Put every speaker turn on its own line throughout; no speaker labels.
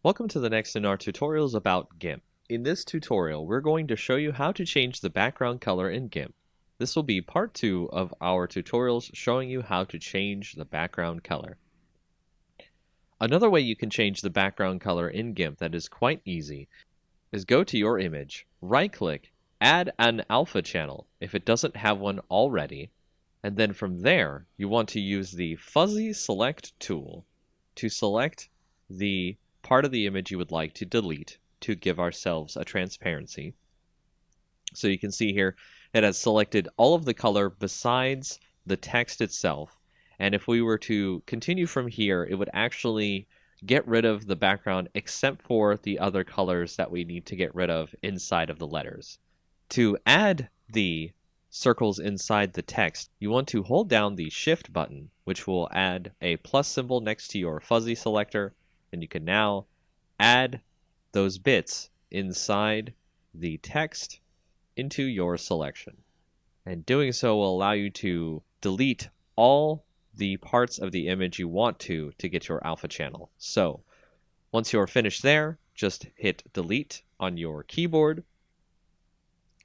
Welcome to the next in our tutorials about GIMP. In this tutorial, we're going to show you how to change the background color in GIMP. This will be part 2 of our tutorials showing you how to change the background color. Another way you can change the background color in GIMP that is quite easy is go to your image, right-click, add an alpha channel if it doesn't have one already, and then from there, you want to use the fuzzy select tool to select the part of the image you would like to delete to give ourselves a transparency. So you can see here it has selected all of the color besides the text itself. And if we were to continue from here, it would actually get rid of the background except for the other colors that we need to get rid of inside of the letters. To add the circles inside the text, you want to hold down the Shift button, which will add a plus symbol next to your fuzzy selector, and you can now add those bits inside the text into your selection. And doing so will allow you to delete all the parts of the image you want to get your alpha channel. So once you're finished there, just hit delete on your keyboard,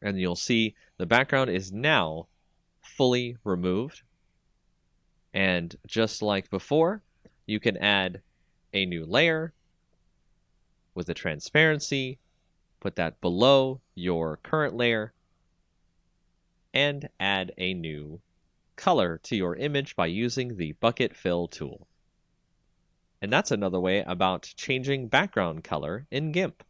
and you'll see the background is now fully removed. And just like before, you can add a new layer with a transparency, put that below your current layer, and add a new color to your image by using the bucket fill tool. And that's another way about changing background color in GIMP.